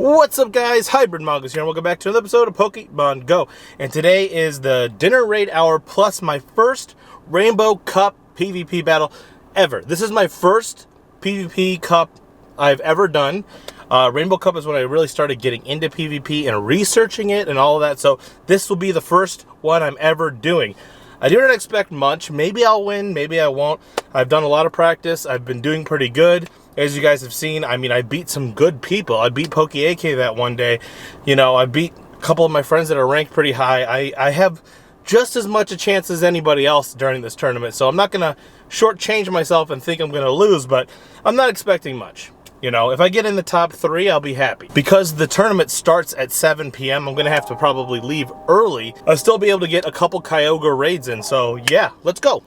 What's up, guys? Hybrid Mongoose here, and welcome back to another episode of Pokemon Go. And today is the dinner raid hour plus my first Rainbow Cup PvP battle ever. This is my first PvP Cup I've ever done. Rainbow Cup is when I really started getting into PvP and researching it and all of that. So this will be the first one I'm ever doing. I do not expect much. Maybe I'll win, maybe I won't. I've done a lot of practice. I've been doing pretty good. As you guys have seen, I mean, I beat some good people. I beat PokeAK that one day. You know, I beat a couple of my friends that are ranked pretty high. I have just as much a chance as anybody else during this tournament. So I'm not going to shortchange myself and think I'm going to lose, but I'm not expecting much. You know, if I get in the top 3, I'll be happy. Because the tournament starts at 7 p.m., I'm going to have to probably leave early. I'll still be able to get a couple Kyogre raids in. So, yeah, let's go.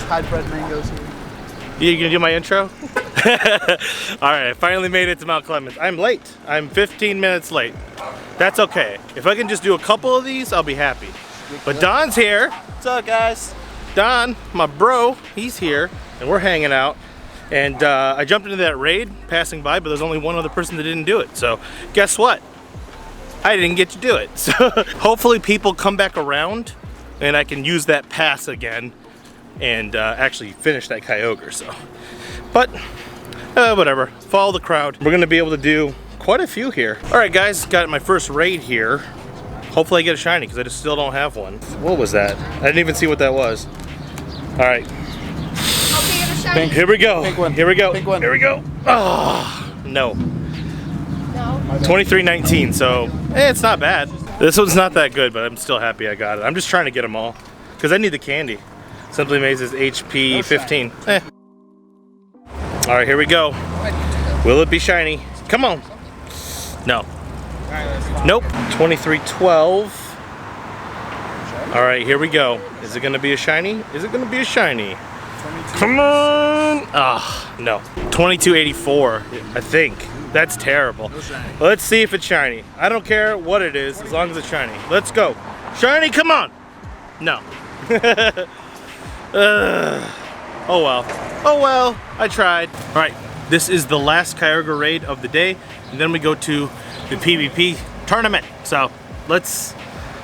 Hybrid Mangoes here. You gonna do my intro? Alright, I finally made it to Mount Clemens. I'm late. I'm 15 minutes late. That's okay. If I can just do a couple of these, I'll be happy. But Don's here. What's up, guys? Don, my bro, he's here, and we're hanging out. And I jumped into that raid, passing by, but there's only one other person that didn't do it. So, guess what? I didn't get to do it. So, hopefully people come back around, and I can use that pass again. And actually finish that Kyogre, so. But, whatever, follow the crowd. We're gonna be able to do quite a few here. All right, guys, got my first raid here. Hopefully I get a shiny, because I just still don't have one. What was that? I didn't even see what that was. All right. Pink. Here we go. Pink one. Here we go. Pink one. Here we go. Oh, no. No. 2319, so, it's not bad. This one's not that good, but I'm still happy I got it. I'm just trying to get them all, because I need the candy. Simply Maze is HP 15. Alright, here we go. Will it be shiny? Come on. No. Nope. 2312. Alright, here we go. Is it going to be a shiny? Is it going to be a shiny? Come on. Ah, no. 2284, I think. That's terrible. Let's see if it's shiny. I don't care what it is, as long as it's shiny. Let's go. Shiny, come on. No. Oh well. Oh well, I tried. Alright, this is the last Kyogre raid of the day, and then we go to the PvP tournament. So,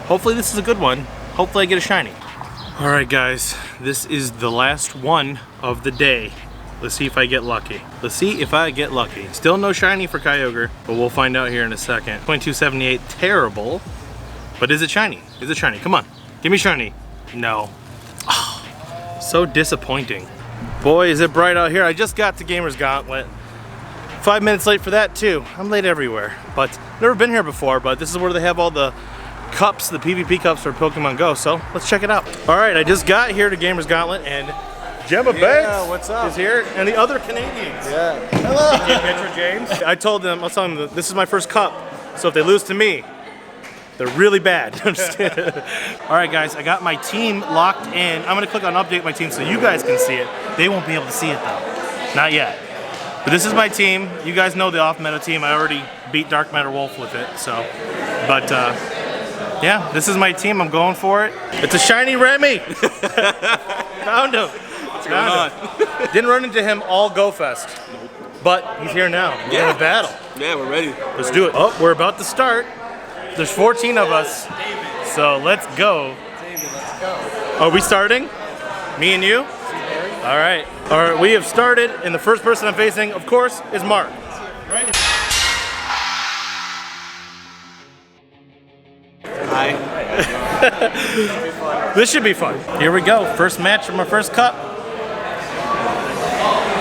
hopefully this is a good one. Hopefully I get a shiny. Alright guys, this is the last one of the day. Let's see if I get lucky. Let's see if I get lucky. Still no shiny for Kyogre, but we'll find out here in a second. 2278, terrible. But is it shiny? Is it shiny? Come on, give me shiny. No. So disappointing. Boy, is it bright out here. I just got to Gamer's Gauntlet. 5 minutes late for that too. I'm late everywhere. But never been here before, but this is where they have all the cups, the PvP cups for Pokemon Go, so let's check it out. Alright, I just got here to Gamer's Gauntlet and Gemma Banks what's up? is here, and the other Canadians. Yeah. Hello. Metro James. I was telling them that this is my first cup, so if they lose to me, they're really bad. I'm just kidding. All right, guys, I got my team locked in. I'm gonna click on update my team so you guys can see it. They won't be able to see it though, not yet. But this is my team. You guys know the off-meta team. I already beat Dark Matter Wolf with it, so. But yeah, this is my team. I'm going for it. It's a shiny Remy. Found him. What's going on? Didn't run into him all Go Fest, but he's here now. We're gonna battle. Yeah, we're ready. Let's do it. Oh, we're about to start. There's 14 of us, so let's go. Are we starting? Me and you? All right. All right, we have started, and the first person I'm facing, of course, is Mark. Right. Hi. This should be fun. Here we go. First match for my first cup.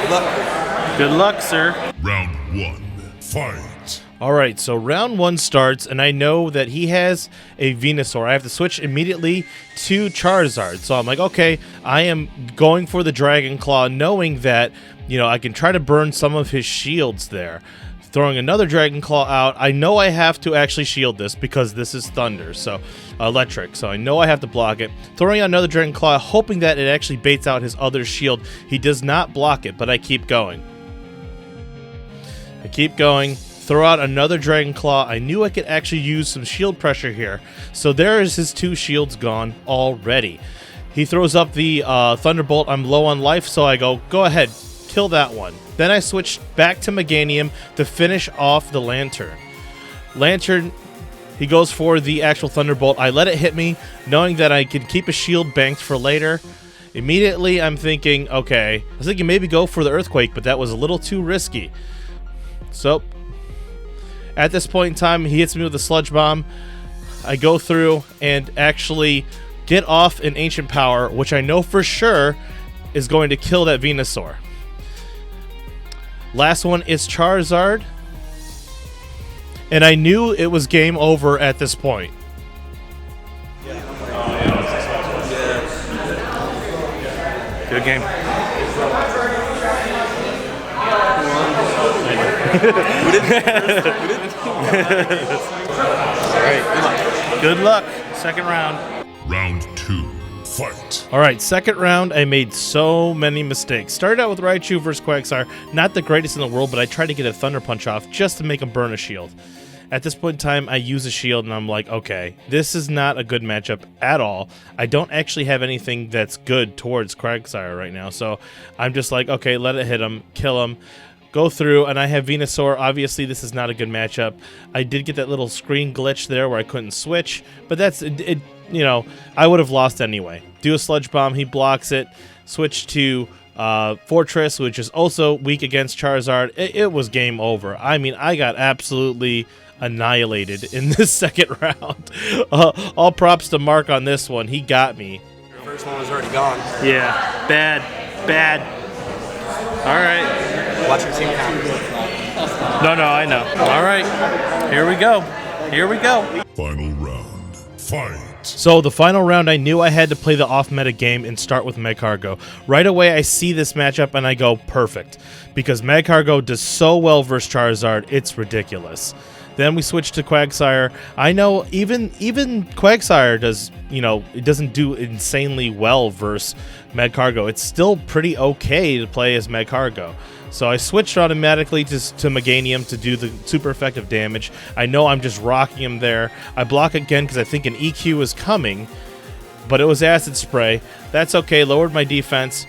Good luck. Good luck, sir. Round 1, fight. Alright, so round 1 starts, and I know that he has a Venusaur. I have to switch immediately to Charizard. So I'm like, okay, I am going for the Dragon Claw, knowing that, you know, I can try to burn some of his shields there. Throwing another Dragon Claw out, I know I have to actually shield this because this is Thunder, so electric, so I know I have to block it. Throwing out another Dragon Claw, hoping that it actually baits out his other shield. He does not block it, but I keep going. I keep going. throw out another Dragon Claw. I knew I could actually use some shield pressure here. So there is his 2 shields gone already. He throws up the Thunderbolt. I'm low on life, so I go ahead, kill that one. Then I switch back to Meganium to finish off the Lantern. Lantern, he goes for the actual Thunderbolt. I let it hit me, knowing that I could keep a shield banked for later. Immediately, I'm thinking, okay, I was thinking maybe go for the Earthquake, but that was a little too risky. So, at this point in time, he hits me with a Sludge Bomb. I go through and actually get off an Ancient Power, which I know for sure is going to kill that Venusaur. Last one is Charizard. And I knew it was game over at this point. Good game. Alright. Good luck. Second round. Round 2. Fight. Alright, second round, I made so many mistakes. Started out with Raichu versus Quagsire. Not the greatest in the world, but I tried to get a Thunder Punch off just to make him burn a shield. At this point in time, I use a shield, and I'm like, okay, this is not a good matchup at all. I don't actually have anything that's good towards Quagsire right now, so I'm just like, okay, let it hit him, kill him, go through, and I have Venusaur. Obviously, this is not a good matchup. I did get that little screen glitch there where I couldn't switch, but that's, you know, I would have lost anyway. Do a Sludge Bomb, he blocks it, switch to Fortress, which is also weak against Charizard. It was game over. I mean, I got absolutely annihilated in this second round. All props to Mark on this one. He got me. Your first one was already gone. Yeah, bad. All right. Watch your team count. No, I know. All right, here we go. Final round. Fight. So the final round, I knew I had to play the off-meta game and start with Magcargo. Right away, I see this matchup and I go, perfect. Because Magcargo does so well versus Charizard, it's ridiculous. Then we switch to Quagsire. I know even Quagsire does, you know, it doesn't do insanely well versus Magcargo. It's still pretty okay to play as Magcargo. So I switched automatically to Meganium to do the super effective damage. I know I'm just rocking him there. I block again because I think an EQ is coming, but it was Acid Spray. That's okay, lowered my defense.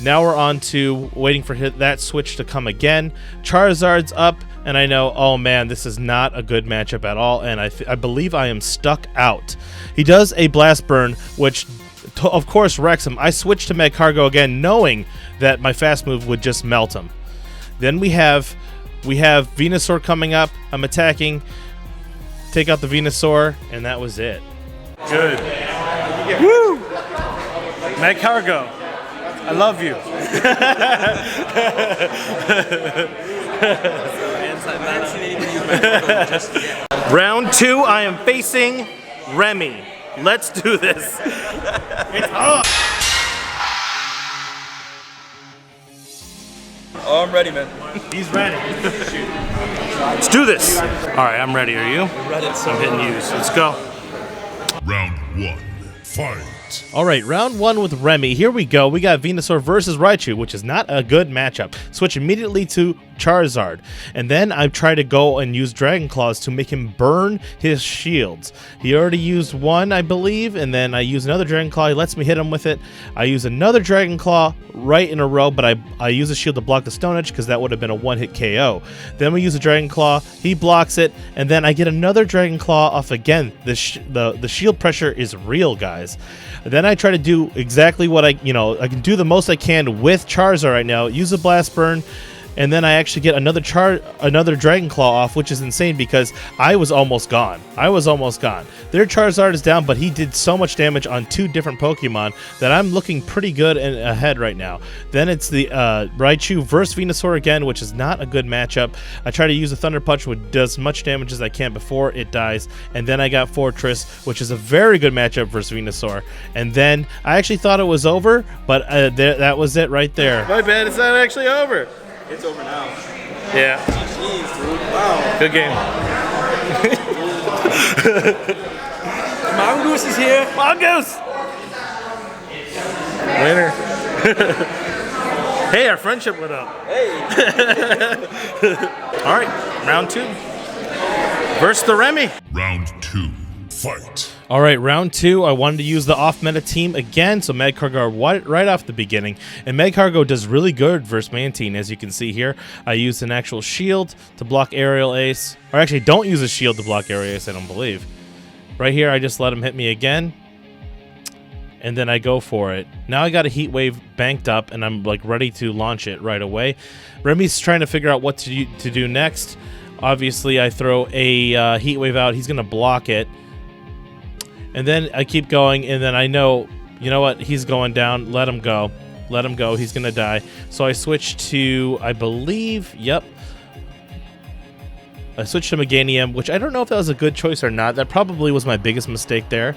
Now we're on to waiting for that switch to come again. Charizard's up, and I know, oh man, this is not a good matchup at all, and I believe I am stuck out. He does a Blast Burn, which of course wrecks him. I switch to Magcargo again, knowing that my fast move would just melt him. Then we have Venusaur coming up. I'm attacking, take out the Venusaur, and that was it. Good. Woo! Magcargo, I love you. Round 2, I am facing Remy. Let's do this. It's on. Oh, I'm ready, man. He's ready. Let's do this. All right, I'm ready. Are you? Ready. I'm hitting use. Let's go. Round 1. Fight. All right, round 1 with Remy. Here we go. We got Venusaur versus Raichu, which is not a good matchup. Switch immediately to Charizard. And then I try to go and use Dragon Claws to make him burn his shields. He already used one, I believe, and then I use another Dragon Claw. He lets me hit him with it. I use another Dragon Claw right in a row, but I use a shield to block the Stone Edge because that would have been a one-hit KO. Then we use a Dragon Claw. He blocks it, and then I get another Dragon Claw off again. The shield pressure is real, guys. Then I try to do exactly what I can do the most I can with Charizard right now. Use a Blast Burn, and then I actually get another Dragon Claw off, which is insane because I was almost gone. Their Charizard is down, but he did so much damage on 2 different Pokemon that I'm looking pretty good and ahead right now. Then it's the Raichu versus Venusaur again, which is not a good matchup. I try to use a Thunder Punch, which does as much damage as I can before it dies. And then I got Fortress, which is a very good matchup versus Venusaur. And then I actually thought it was over, but that was it right there. My bad, it's not actually over. It's over now. Yeah. Jeez, dude. Wow. Good game. Mongoose is here. Mongoose! Winner. Hey, our friendship went up. Hey. All right, round 2. Versus the Remy. Round 2. Fight. All right, round 2. I wanted to use the off-meta team again, so Magcargo right off the beginning. And Magcargo does really good versus Mantine, as you can see here. I used an actual shield to block Aerial Ace. Or actually, don't use a shield to block Aerial Ace, I don't believe. Right here, I just let him hit me again. And then I go for it. Now I got a Heat Wave banked up, and I'm like ready to launch it right away. Remy's trying to figure out what to do next. Obviously, I throw a Heat Wave out. He's going to block it. And then I keep going, and then I know, you know what? He's going down. Let him go. Let him go. He's going to die. So I switch to, I believe, yep. I switched to Meganium, which I don't know if that was a good choice or not. That probably was my biggest mistake there.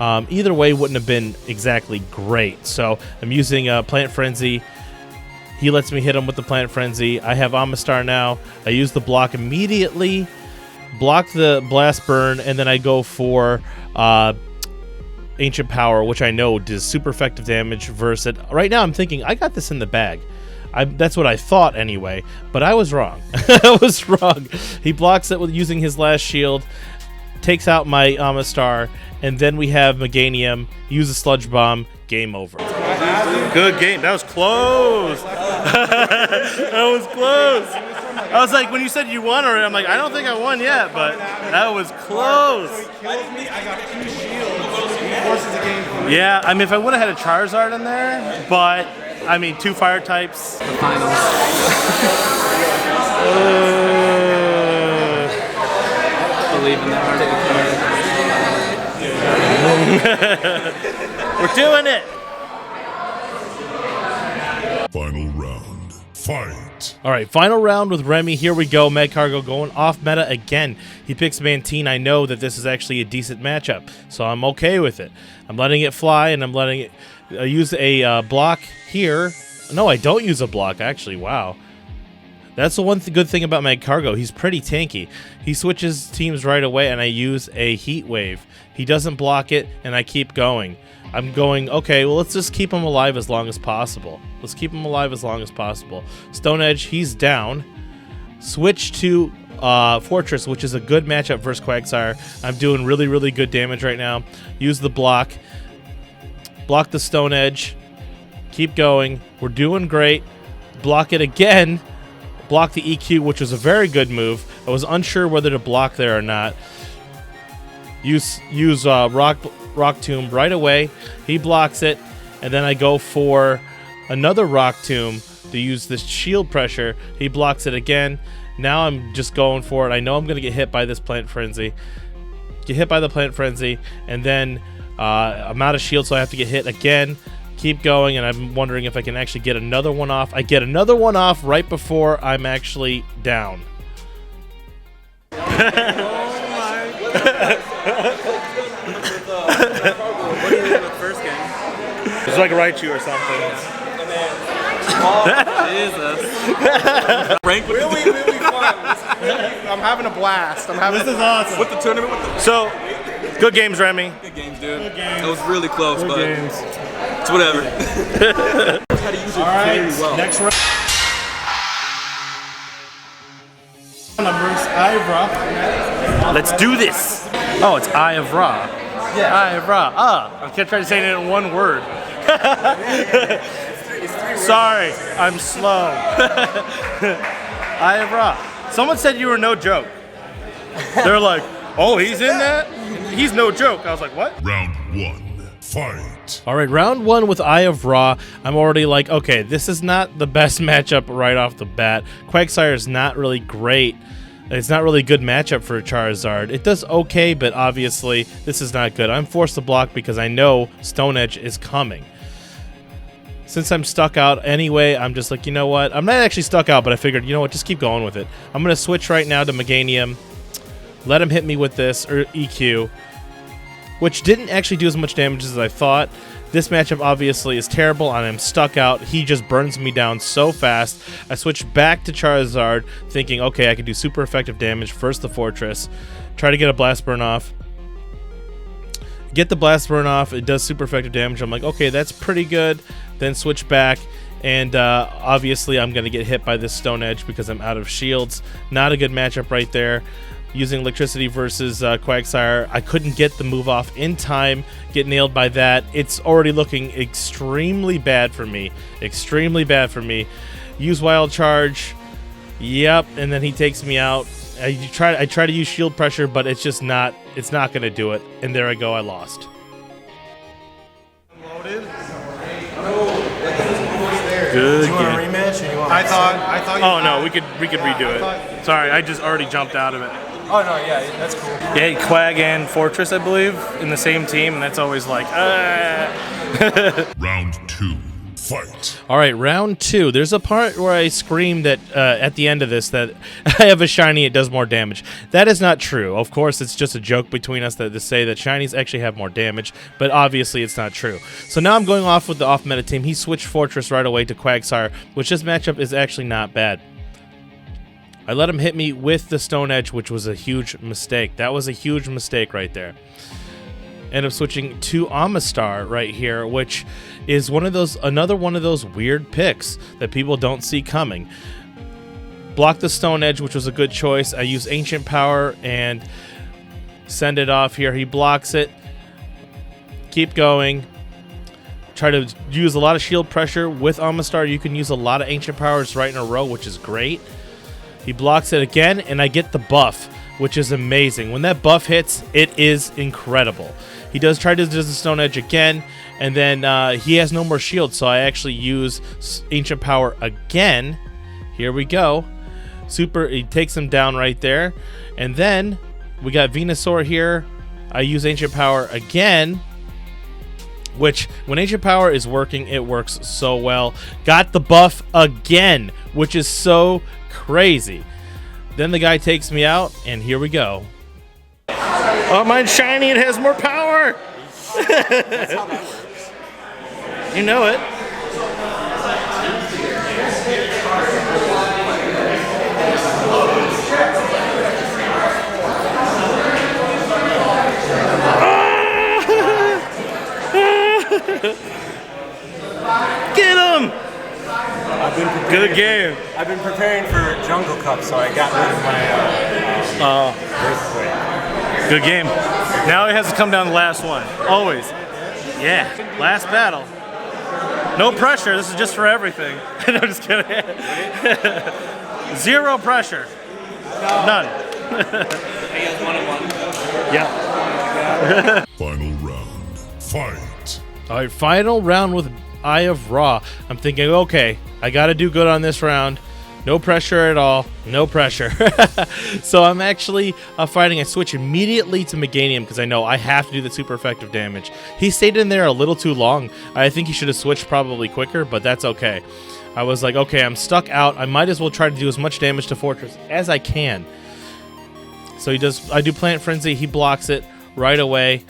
Either way wouldn't have been exactly great. So I'm using Plant Frenzy. He lets me hit him with the Plant Frenzy. I have Amistar now. I use the block immediately, block the Blast Burn, and then I go for Ancient Power, which I know does super effective damage versus it. Right now I'm thinking, I got this in the bag. That's what I thought anyway, but I was wrong. I was wrong. He blocks it with using his last shield, takes out my Amistar, and then we have Meganium, use a Sludge Bomb, game over. Good game. That was close. That was close. I was like, when you said you won already, I'm like, I don't think I won yet, but that was close. Yeah, I mean, if I would have had a Charizard in there, but, I mean, 2 fire types. The finals. Believe in the heart of the player. We're doing it. Final round. Fight. All right, final round with Remy. Here we go. Magcargo going off meta again. He picks Mantine. I know that this is actually a decent matchup, so I'm okay with it. I'm letting it fly, and I'm letting it use a block here. No, I don't use a block, actually. Wow. That's the one good thing about Magcargo. He's pretty tanky. He switches teams right away, and I use a Heat Wave. He doesn't block it, and I keep going. I'm going, okay, well, let's just keep him alive as long as possible. Let's keep him alive as long as possible. Stone Edge, he's down. Switch to Fortress, which is a good matchup versus Quagsire. I'm doing really, really good damage right now. Use the block. Block the Stone Edge. Keep going. We're doing great. Block it again. Block the EQ, which was a very good move. I was unsure whether to block there or not. Use Rock Tomb right away. He blocks it, and then I go for another Rock Tomb to use this shield pressure. He blocks it again. Now I'm just going for it. I know I'm going to get hit by this Plant Frenzy. Get hit by the Plant Frenzy, and then I'm out of shield, so I have to get hit again. Keep going, and I'm wondering if I can actually get another one off. I get another one off right before I'm actually down. What do you think of the first game? It's like Raichu or something. Jesus. Rank really fun. I'm having a blast. This is awesome. With the tournament, So, good games, Remy. good games, dude. Good games. That was really close, but games. it's whatever. How to use it very well. Next round. Versus Eye of Ra. Let's do this. Oh, it's Eye of Ra. Yeah. Eye of Ra. I kept trying to say it in one word. Sorry, I'm slow. Eye of Ra. Someone said you were no joke. They're like, oh, he's in that? He's no joke. I was like, what? Round 1. Fight. All right, round 1 with Eye of Ra. I'm already like, okay, this is not the best matchup right off the bat. Quagsire is not really great. It's not really a good matchup for Charizard. It does okay, but obviously this is not good. I'm forced to block because I know Stone Edge is coming. Since I'm stuck out anyway, I'm just like, you know what? I'm not actually stuck out, but I figured, you know what? Just keep going with it. I'm going to switch right now to Meganium. Let him hit me with this, or EQ, which didn't actually do as much damage as I thought. This matchup obviously is terrible, and I'm stuck out. He just burns me down so fast. I switch back to Charizard, thinking, okay, I can do super effective damage. First the Fortress. Try to get a Blast Burn off. Get the Blast Burn off. It does super effective damage. I'm like, okay, that's pretty good. Then switch back, And obviously I'm going to get hit by this Stone Edge because I'm out of shields. Not a good matchup right there. Using electricity versus Quagsire, I couldn't get the move off in time, get nailed by that. It's already looking extremely bad for me. Extremely bad for me. Use Wild Charge. Yep, and then he takes me out. I try to use shield pressure, but it's just not, it's not going to do it. And there I go, I lost. Loaded. Good Do you want a game. rematch? Or you want I thought. You Oh no, we could redo it. Sorry, I just already jumped out of it. Oh no, yeah, that's cool. Yeah, Quag and Fortress, I believe, in the same team, and that's always like, Round 2. Fight. All right, round 2. There's a part where I screamed that at the end of this that I have a shiny, it does more damage. That is not true. Of course, it's just a joke between us to say that shinies actually have more damage, but obviously it's not true. So now I'm going off with the off-meta team. He switched Fortress right away to Quagsire, which this matchup is actually not bad. I let him hit me with the Stone Edge, which was a huge mistake. That was a huge mistake right there. End up switching to Amistar right here, which is another one of those weird picks that people don't see coming. Block the Stone Edge, which was a good choice. I use Ancient Power and send it off here. He blocks it. Keep going. Try to use a lot of shield pressure with Amistar. You can use a lot of Ancient Powers right in a row, which is great. He blocks it again, and I get the buff, which is amazing. When that buff hits, it is incredible. He does try to do the Stone Edge again, and then he has no more shield, so I actually use Ancient Power again. Here we go. He takes him down right there. And then we got Venusaur here. I use Ancient Power again, which when Ancient Power is working, it works so well. Got the buff again, which is so crazy. Then the guy takes me out, and here we go. Oh, mine's shiny. It has more power. That's how that works. You know it. Get him! Good game. I've been preparing for Jungle Cup, so I got rid of my earthquake. Good game. Now he has to come down the last one. Always. Yeah. Last battle. No pressure. This is just for everything. No, I'm just kidding. Zero pressure. None. Yeah. Final round. Fight. All right, final round with Eye of Ra. I'm thinking, okay, I got to do good on this round. No pressure at all. No pressure. So I'm actually fighting. I switch immediately to Meganium because I know I have to do the super effective damage. He stayed in there a little too long. I think he should have switched probably quicker, but that's okay. I was like, okay, I'm stuck out. I might as well try to do as much damage to Fortress as I can. So he does. I do Plant Frenzy. He blocks it right away.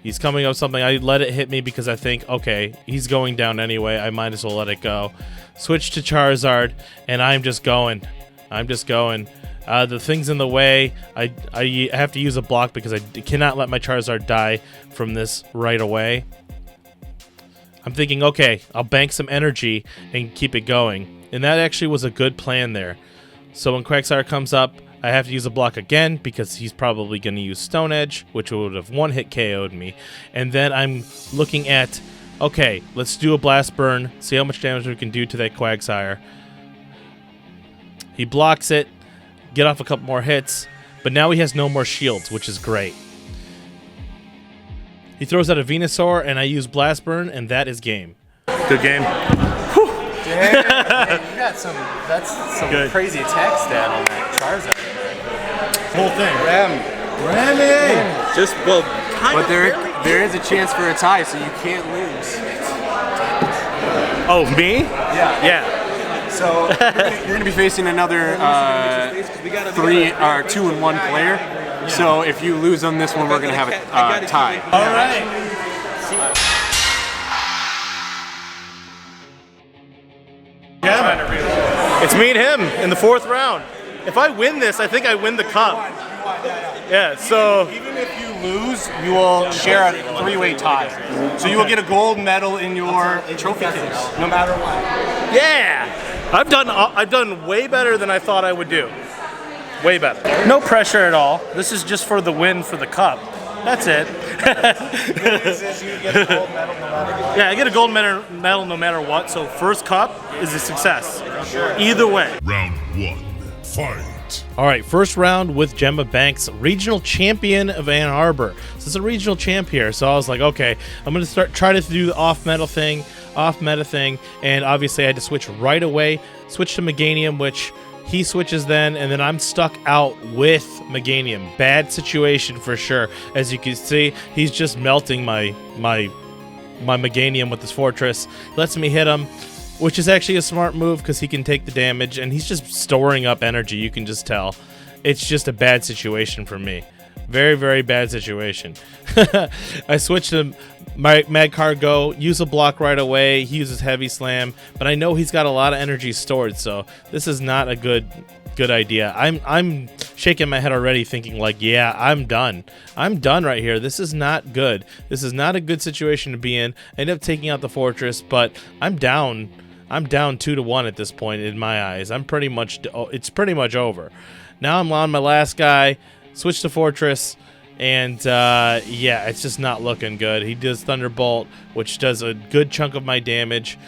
He's coming up something. I let it hit me because I think, okay, he's going down anyway. I might as well let it go. Switch to Charizard, and I'm just going. I'm just going. The thing's in the way. I have to use a block because I cannot let my Charizard die from this right away. I'm thinking, okay, I'll bank some energy and keep it going. And that actually was a good plan there. So when Quagsire comes up, I have to use a block again because he's probably going to use Stone Edge, which would have one-hit KO'd me. And then I'm looking at, okay, let's do a Blast Burn, see how much damage we can do to that Quagsire. He blocks it, get off a couple more hits, but now he has no more shields, which is great. He throws out a Venusaur, and I use Blast Burn, and that is game. Good game. Dang, you got that's some Good. crazy attack stat on that Charizard. Whole thing. Remy! Just, well, But there is a chance for a tie, so you can't lose. Oh, me? Yeah. Yeah. So you're gonna be facing another 2-1 player. So if you lose on this one, we're gonna have a tie. All right. Yeah. It's me and him in the 4th round. If I win this, I think I win the cup. Yeah, so Even if you lose, you will share a 3-way tie. So you will get a gold medal in your trophy case, no matter what. Yeah! I've done way better than I thought I would do. Way better. No pressure at all. This is just for the win for the cup. That's it. The news is you get a gold medal no matter what. Yeah, I get a gold medal no matter what. So first cup is a success. Either way. Round 1. Fight. All right, first round with Gemma Banks, regional champion of Ann Arbor. So it's a regional champ here. So I was like, okay, I'm going to try to do the off meta thing, and obviously I had to switch right away. Switch to Meganium, which he switches then, and then I'm stuck out with Meganium. Bad situation for sure. As you can see, he's just melting my Meganium with his Fortress. He lets me hit him, which is actually a smart move because he can take the damage, and he's just storing up energy. You can just tell. It's just a bad situation for me. Very, very bad situation. I switched to my Mad Cargo, use a block right away. He uses Heavy Slam, but I know he's got a lot of energy stored, so this is not a good idea. I'm shaking my head already, thinking like, yeah, I'm done. I'm done right here. This is not good. This is not a good situation to be in. I end up taking out the Fortress, but I'm down 2-1 at this point in my eyes. It's pretty much over. Now I'm on my last guy. Switch to Fortress, and yeah, it's just not looking good. He does Thunderbolt, which does a good chunk of my damage,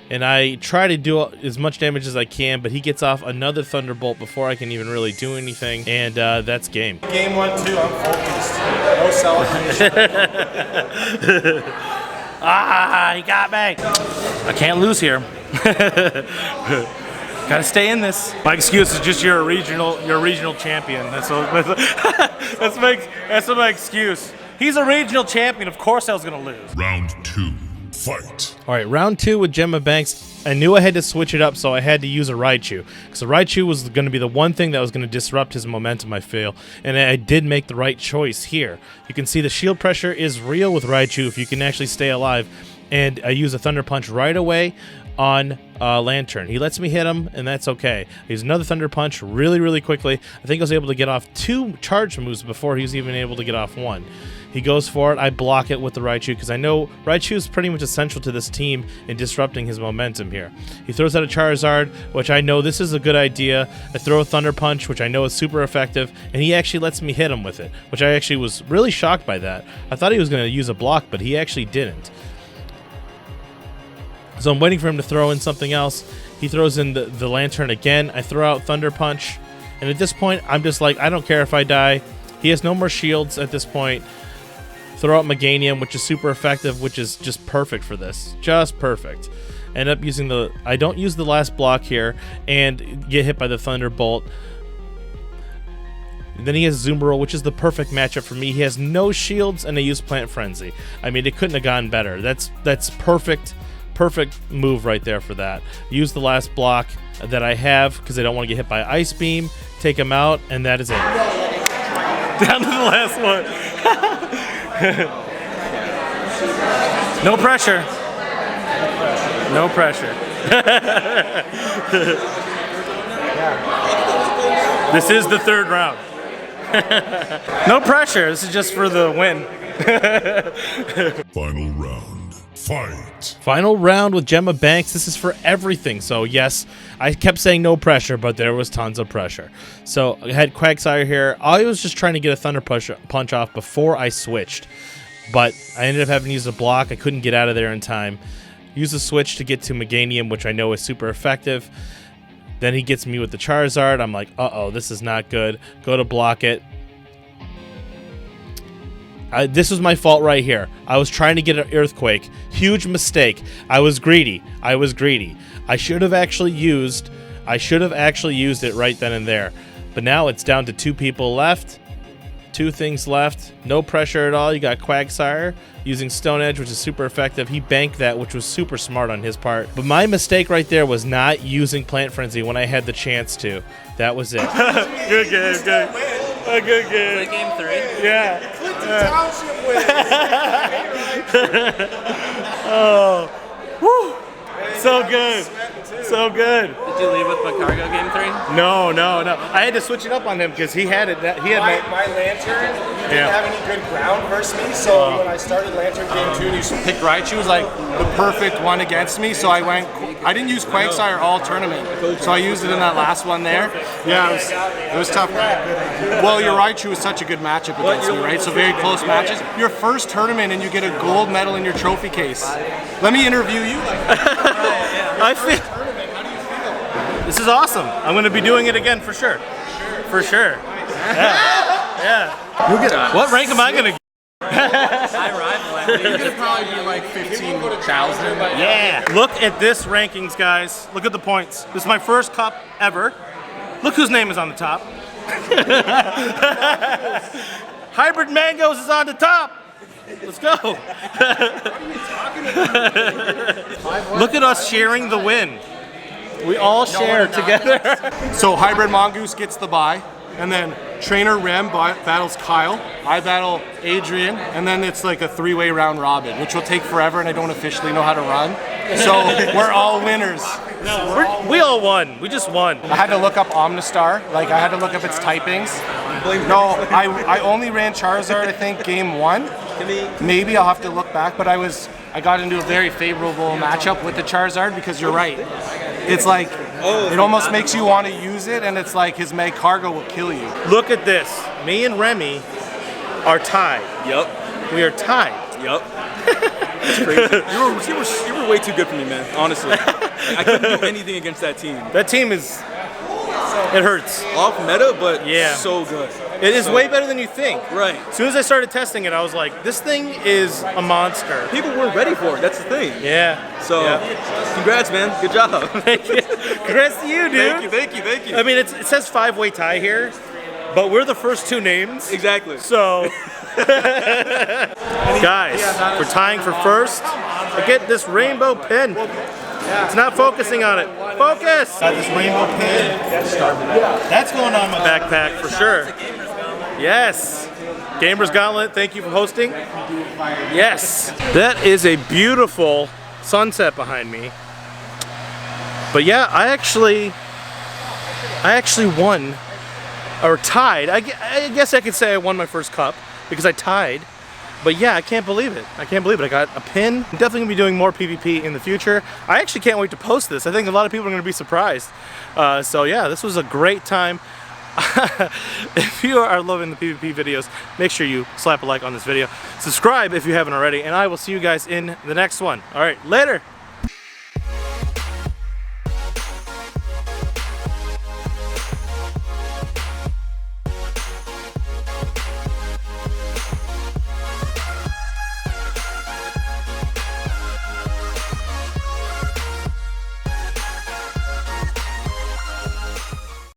and I try to do as much damage as I can, but he gets off another Thunderbolt before I can even really do anything, and that's game. Game 1, 2, I'm focused. No celebration. He got me. I can't lose here. Gotta stay in this. My excuse is just you're a regional champion. That's my excuse. He's a regional champion. Of course I was gonna lose. Round 2. Fight. All right, round 2 with Gemma Banks. I knew I had to switch it up, so I had to use a Raichu. Because the Raichu was going to be the one thing that was going to disrupt his momentum, I feel. And I did make the right choice here. You can see the shield pressure is real with Raichu if you can actually stay alive. And I use a Thunder Punch right away on Lantern. He lets me hit him, and that's okay. I use another Thunder Punch really, really quickly. I think I was able to get off 2 charge moves before he was even able to get off 1. He goes for it. I block it with the Raichu because I know Raichu is pretty much essential to this team in disrupting his momentum here. He throws out a Charizard, which I know this is a good idea. I throw a Thunder Punch, which I know is super effective, and he actually lets me hit him with it, which I actually was really shocked by that. I thought he was going to use a block, but he actually didn't. So I'm waiting for him to throw in something else. He throws in the Lantern again. I throw out Thunder Punch. And at this point, I'm just like, I don't care if I die. He has no more shields at this point. Throw out Meganium, which is super effective, which is just perfect for this. Just perfect. End up using I don't use the last block here and get hit by the Thunderbolt. And then he has Zoomerl, which is the perfect matchup for me. He has no shields, and I use Plant Frenzy. I mean, it couldn't have gone better. That's perfect. Perfect move right there for that. Use the last block that I have because I don't want to get hit by Ice Beam. Take him out, and that is it. Down to the last one. No pressure. No pressure. This is the 3rd round. No pressure. This is just for the win. Final round. Fight. Final round with Gemma Banks. This is for everything. So yes, I kept saying no pressure, but there was tons of pressure. So I had Quagsire here. I was just trying to get a Thunder Punch off before I switched, but I ended up having to use a block. I couldn't get out of there in time. Use a switch to get to Meganium, which I know is super effective. Then he gets me with the Charizard. I'm like, uh-oh, this is not good. Go to block it. This was my fault right here. I was trying to get an Earthquake. Huge mistake. I was greedy. I should have actually used it right then and there. But now it's down to 2 people left. 2 things left. No pressure at all. You got Quagsire using Stone Edge, which is super effective. He banked that, which was super smart on his part. But my mistake right there was not using Plant Frenzy when I had the chance to. That was it. Good game, good. A good game. Like game 3? Yeah. Township win. Oh. Woo. So good. So good. Did you leave with Macargo game 3? No. I had to switch it up on him because he had it. He had My lantern, he didn't have any good ground versus me, so when I started lantern game 2 and you picked Raichu, was like the perfect one against me, so I didn't use Quagsire all tournament, so I used it in that last one there. Yeah, it was tough. Well, your Raichu was such a good matchup against me, right? So very close matches. Your first tournament and you get a gold medal in your trophy case. Let me interview you. I feel. This is awesome. I'm going to be doing it again for sure. For sure. Yeah. You'll get What rank am I going to get? high rival. You're gonna probably be like 15,000. Yeah. Look at this rankings, guys. Look at the points. This is my first cup ever. Look whose name is on the top. Hybrid Mangoes is on the top. Let's go. Look at us sharing the win. We all share together. So Hybrid Mongoose gets the bye, and then Trainer Rem battles Kyle. I battle Adrian, and then it's like a 3-way round robin, which will take forever, and I don't officially know how to run. So we're all winners. We all won. We just won. I had to look up Omnistar. Like I had to look up its typings. No, I only ran Charizard. I think game 1. Maybe I'll have to look back, but I got into a very favorable matchup with the Charizard because you're right. It's like it almost makes you want to use it, and it's like his Magcargo will kill you. Look at this. Me and Remy are tied. Yep. We are tied. Yep. It's crazy. You were way too good for me, man. Honestly, I couldn't do anything against that team. That team is. It hurts. Off meta, but yeah, so good. It is way better than you think. Right. As soon as I started testing it, I was like, this thing is a monster. People weren't ready for it. That's the thing. Yeah. So, congrats, man. Good job. Thank you. Congrats to you, dude. Thank you. I mean, it says 5-way tie here, but we're the first 2 names. Exactly. So, guys, we're tying for first. I get this rainbow pin. It's not focusing on it. Focus! Got this rainbow pin. That's going on my backpack for sure. Yes. Gamers Gauntlet, thank you for hosting. Yes. That is a beautiful sunset behind me. But yeah, I actually won, or tied. I guess I could say I won my first cup because I tied. But yeah, I can't believe it. I got a pin. I'm definitely gonna be doing more PvP in the future. I actually can't wait to post this. I think a lot of people are gonna be surprised. So yeah, this was a great time. If you are loving the PvP videos, make sure you slap a like on this video. Subscribe if you haven't already, and I will see you guys in the next one. All right, later.